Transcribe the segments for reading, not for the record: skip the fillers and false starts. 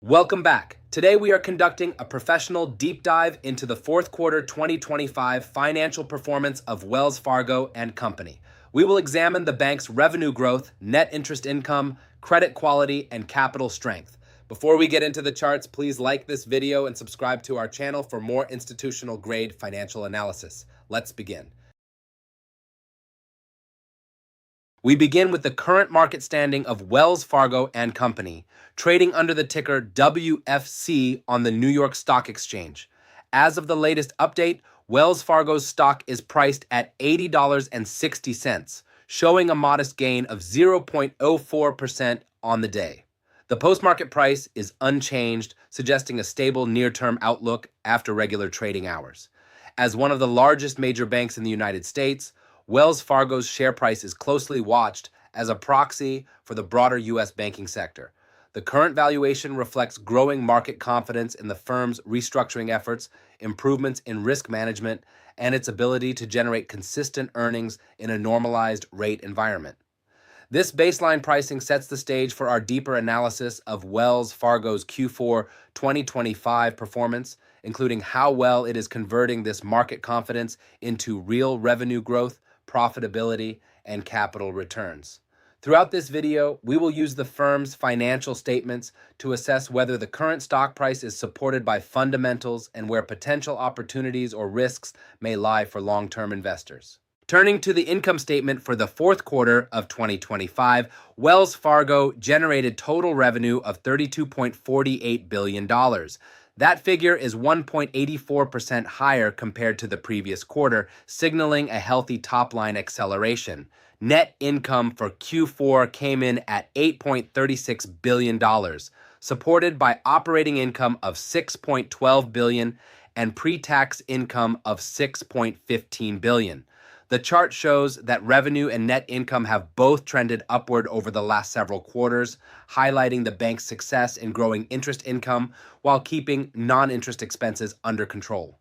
Welcome back. Today we are conducting a professional deep dive into the fourth quarter 2025 financial performance of Wells Fargo and Company. We will examine the bank's revenue growth, net interest income, credit quality, and capital strength. Before we get into the charts, please like this video and subscribe to our channel for more institutional grade financial analysis. Let's begin. We begin with the current market standing of Wells Fargo and Company, trading under the ticker WFC on the New York Stock Exchange. As of the latest update, Wells Fargo's stock is priced at $80.60, showing a modest gain of 0.04% on the day. The post-market price is unchanged, suggesting a stable near-term outlook after regular trading hours. As one of the largest major banks in the United States, Wells Fargo's share price is closely watched as a proxy for the broader U.S. banking sector. The current valuation reflects growing market confidence in the firm's restructuring efforts, improvements in risk management, and its ability to generate consistent earnings in a normalized rate environment. This baseline pricing sets the stage for our deeper analysis of Wells Fargo's Q4 2025 performance, including how well it is converting this market confidence into real revenue growth, profitability, and capital returns. Throughout this video, we will use the firm's financial statements to assess whether the current stock price is supported by fundamentals and where potential opportunities or risks may lie for long-term investors. Turning to the income statement for the fourth quarter of 2025, Wells Fargo generated total revenue of $32.48 billion. That figure is 1.84% higher compared to the previous quarter, signaling a healthy top-line acceleration. Net income for Q4 came in at $8.36 billion, supported by operating income of $6.12 billion and pre-tax income of $6.15 billion. The chart shows that revenue and net income have both trended upward over the last several quarters, highlighting the bank's success in growing interest income while keeping non-interest expenses under control.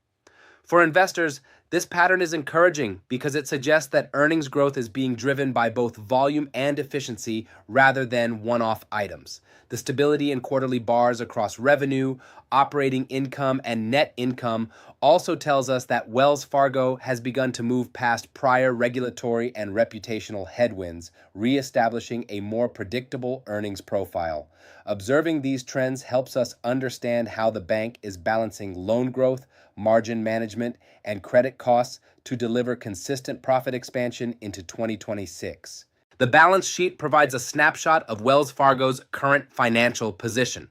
For investors, this pattern is encouraging because it suggests that earnings growth is being driven by both volume and efficiency rather than one-off items. The stability in quarterly bars across revenue, operating income, and net income also tells us that Wells Fargo has begun to move past prior regulatory and reputational headwinds, reestablishing a more predictable earnings profile. Observing these trends helps us understand how the bank is balancing loan growth, margin management, and credit costs to deliver consistent profit expansion into 2026. The balance sheet provides a snapshot of Wells Fargo's current financial position.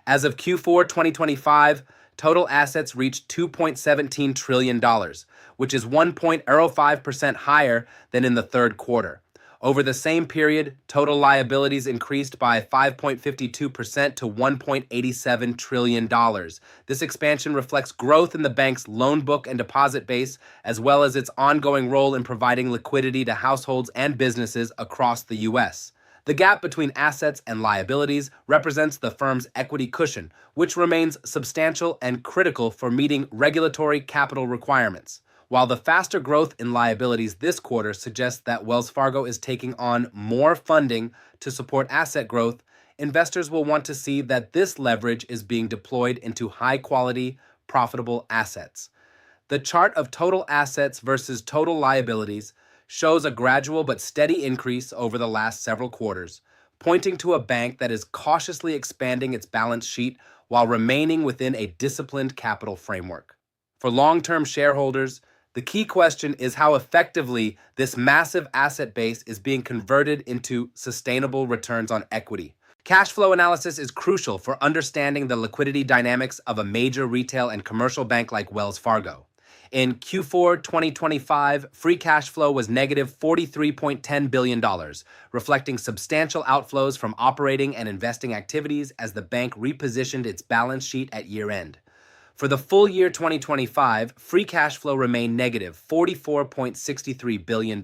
As of Q4 2025, total assets reached $2.17 trillion, which is 1.05% higher than in the third quarter. Over the same period, total liabilities increased by 5.52% to $1.87 trillion. This expansion reflects growth in the bank's loan book and deposit base, as well as its ongoing role in providing liquidity to households and businesses across the U.S. The gap between assets and liabilities represents the firm's equity cushion, which remains substantial and critical for meeting regulatory capital requirements. While the faster growth in liabilities this quarter suggests that Wells Fargo is taking on more funding to support asset growth, investors will want to see that this leverage is being deployed into high-quality, profitable assets. The chart of total assets versus total liabilities shows a gradual but steady increase over the last several quarters, pointing to a bank that is cautiously expanding its balance sheet while remaining within a disciplined capital framework. For long-term shareholders, the key question is how effectively this massive asset base is being converted into sustainable returns on equity. Cash flow analysis is crucial for understanding the liquidity dynamics of a major retail and commercial bank like Wells Fargo. In Q4 2025, free cash flow was negative $43.10 billion, reflecting substantial outflows from operating and investing activities as the bank repositioned its balance sheet at year-end. For the full year 2025, free cash flow remained negative $44.63 billion,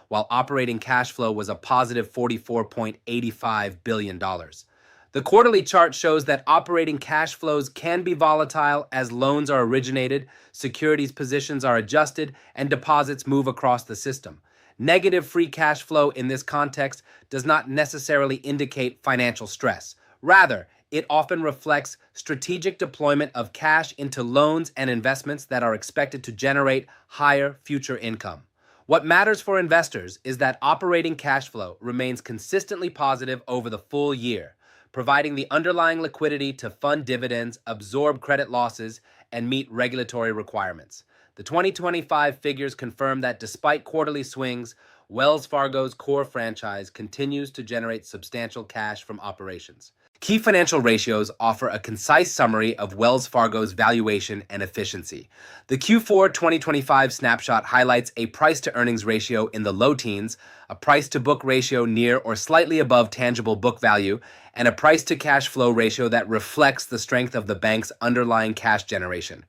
while operating cash flow was a positive $44.85 billion. The quarterly chart shows that operating cash flows can be volatile as loans are originated, securities positions are adjusted, and deposits move across the system. Negative free cash flow in this context does not necessarily indicate financial stress. Rather, it often reflects strategic deployment of cash into loans and investments that are expected to generate higher future income. What matters for investors is that operating cash flow remains consistently positive over the full year, providing the underlying liquidity to fund dividends, absorb credit losses, and meet regulatory requirements. The 2025 figures confirm that despite quarterly swings, Wells Fargo's core franchise continues to generate substantial cash from operations. Key financial ratios offer a concise summary of Wells Fargo's valuation and efficiency. The Q4 2025 snapshot highlights a price-to-earnings ratio in the low teens, a price-to-book ratio near or slightly above tangible book value, and a price-to-cash flow ratio that reflects the strength of the bank's underlying cash generation.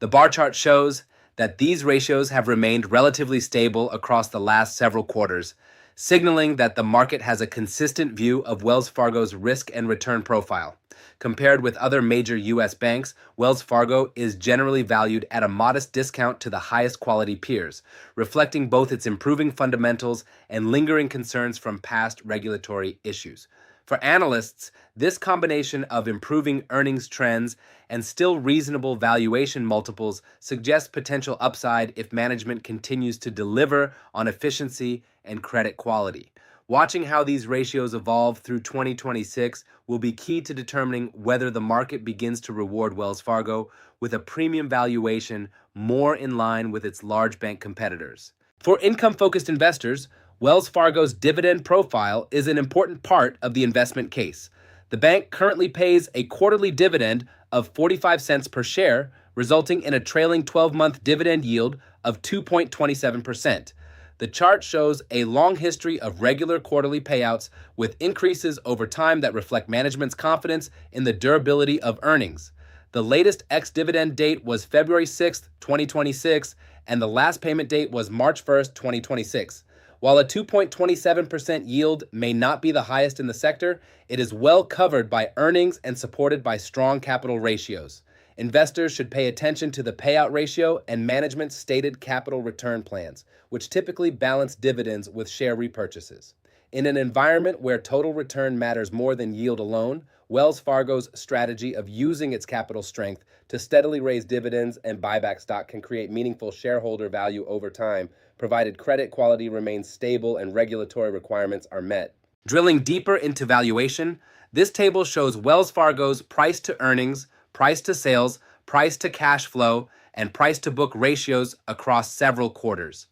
The bar chart shows that these ratios have remained relatively stable across the last several quarters, signaling that the market has a consistent view of Wells Fargo's risk and return profile. Compared with other major U.S. banks, Wells Fargo is generally valued at a modest discount to the highest quality peers, reflecting both its improving fundamentals and lingering concerns from past regulatory issues. For analysts, this combination of improving earnings trends and still reasonable valuation multiples suggests potential upside if management continues to deliver on efficiency and credit quality. Watching how these ratios evolve through 2026 will be key to determining whether the market begins to reward Wells Fargo with a premium valuation more in line with its large bank competitors. For income-focused investors, Wells Fargo's dividend profile is an important part of the investment case. The bank currently pays a quarterly dividend of 45 cents per share, resulting in a trailing 12-month dividend yield of 2.27%. The chart shows a long history of regular quarterly payouts with increases over time that reflect management's confidence in the durability of earnings. The latest ex-dividend date was February 6, 2026, and the last payment date was March 1, 2026. While a 2.27% yield may not be the highest in the sector, it is well covered by earnings and supported by strong capital ratios. Investors should pay attention to the payout ratio and management's stated capital return plans, which typically balance dividends with share repurchases. In an environment where total return matters more than yield alone, Wells Fargo's strategy of using its capital strength to steadily raise dividends and buy back stock can create meaningful shareholder value over time, provided credit quality remains stable and regulatory requirements are met. Drilling deeper into valuation, this table shows Wells Fargo's price to earnings, price to sales, price to cash flow, and price to book ratios across several quarters.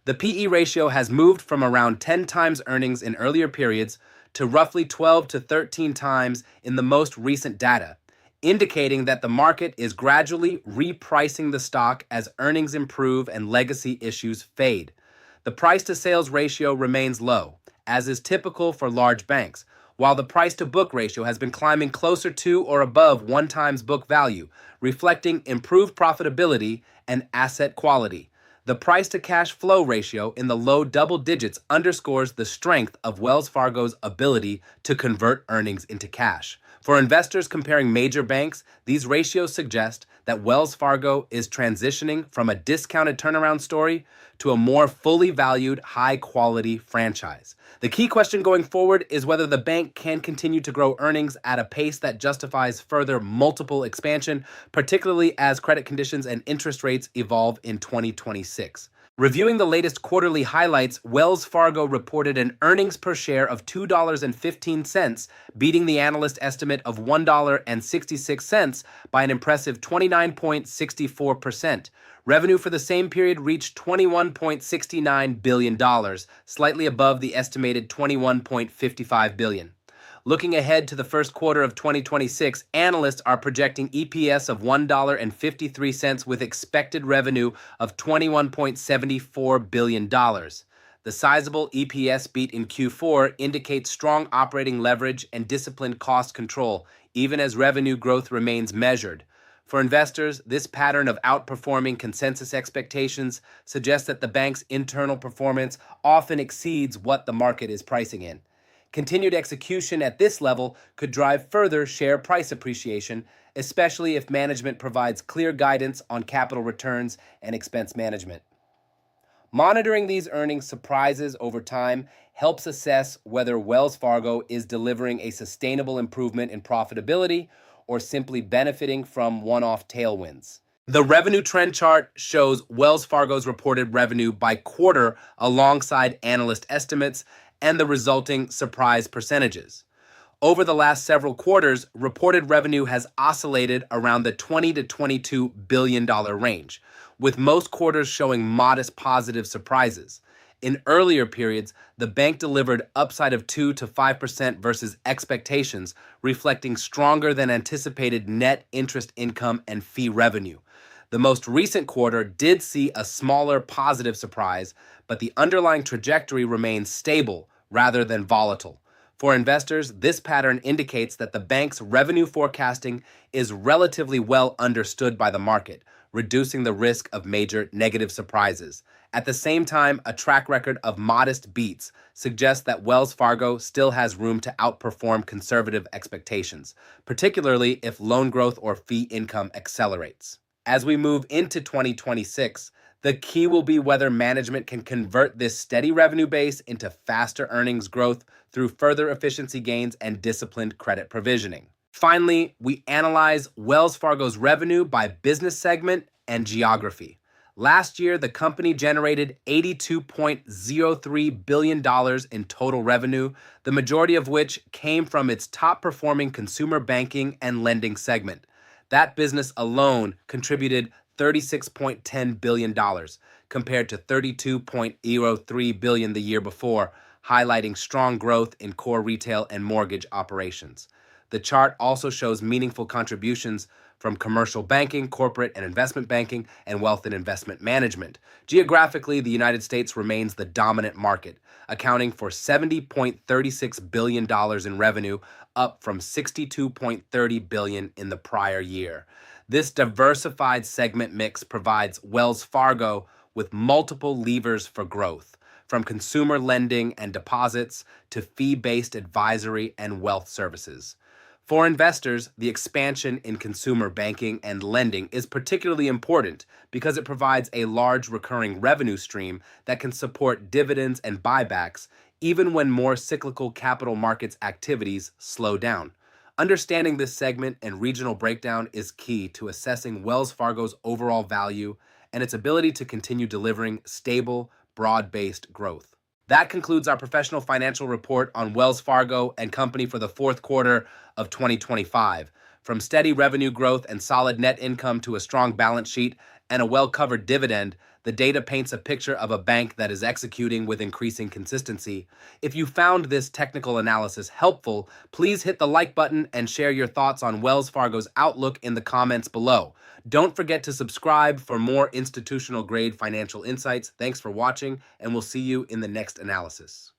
The PE ratio has moved from around 10 times earnings in earlier periods to roughly 12 to 13 times in the most recent data, indicating that the market is gradually repricing the stock as earnings improve and legacy issues fade. The price-to-sales ratio remains low, as is typical for large banks, while the price-to-book ratio has been climbing closer to or above 1 times book value, reflecting improved profitability and asset quality. The price-to-cash flow ratio in the low double digits underscores the strength of Wells Fargo's ability to convert earnings into cash. For investors comparing major banks, these ratios suggest that Wells Fargo is transitioning from a discounted turnaround story to a more fully valued, high-quality franchise. The key question going forward is whether the bank can continue to grow earnings at a pace that justifies further multiple expansion, particularly as credit conditions and interest rates evolve in 2026. Reviewing the latest quarterly highlights, Wells Fargo reported an earnings per share of $2.15, beating the analyst estimate of $1.66 by an impressive 29.64%. Revenue for the same period reached $21.69 billion, slightly above the estimated $21.55 billion. Looking ahead to the first quarter of 2026, analysts are projecting EPS of $1.53 with expected revenue of $21.74 billion. The sizable EPS beat in Q4 indicates strong operating leverage and disciplined cost control, even as revenue growth remains measured. For investors, this pattern of outperforming consensus expectations suggests that the bank's internal performance often exceeds what the market is pricing in. Continued execution at this level could drive further share price appreciation, especially if management provides clear guidance on capital returns and expense management. Monitoring these earnings surprises over time helps assess whether Wells Fargo is delivering a sustainable improvement in profitability or simply benefiting from one-off tailwinds. The revenue trend chart shows Wells Fargo's reported revenue by quarter alongside analyst estimates and the resulting surprise percentages. Over the last several quarters, reported revenue has oscillated around the $20 to $22 billion range, with most quarters showing modest positive surprises. In earlier periods, the bank delivered upside of 2 to 5% versus expectations, reflecting stronger than anticipated net interest income and fee revenue. The most recent quarter did see a smaller positive surprise, but the underlying trajectory remains stable rather than volatile. For investors, this pattern indicates that the bank's revenue forecasting is relatively well understood by the market, reducing the risk of major negative surprises. At the same time, a track record of modest beats suggests that Wells Fargo still has room to outperform conservative expectations, particularly if loan growth or fee income accelerates. As we move into 2026, the key will be whether management can convert this steady revenue base into faster earnings growth through further efficiency gains and disciplined credit provisioning. Finally, we analyze Wells Fargo's revenue by business segment and geography. Last year, the company generated $82.03 billion in total revenue, the majority of which came from its top-performing consumer banking and lending segment. That business alone contributed $36.10 billion, compared to $32.03 billion the year before, highlighting strong growth in core retail and mortgage operations. The chart also shows meaningful contributions from commercial banking, corporate and investment banking, and wealth and investment management. Geographically, the United States remains the dominant market, accounting for $70.36 billion in revenue, up from $62.30 billion in the prior year. This diversified segment mix provides Wells Fargo with multiple levers for growth, from consumer lending and deposits to fee-based advisory and wealth services. For investors, the expansion in consumer banking and lending is particularly important because it provides a large recurring revenue stream that can support dividends and buybacks even when more cyclical capital markets activities slow down. Understanding this segment and regional breakdown is key to assessing Wells Fargo's overall value and its ability to continue delivering stable, broad-based growth. That concludes our professional financial report on Wells Fargo and Company for the fourth quarter of 2025. From steady revenue growth and solid net income to a strong balance sheet and a well-covered dividend, the data paints a picture of a bank that is executing with increasing consistency. If you found this technical analysis helpful, please hit the like button and share your thoughts on Wells Fargo's outlook in the comments below. Don't forget to subscribe for more institutional-grade financial insights. Thanks for watching, and we'll see you in the next analysis.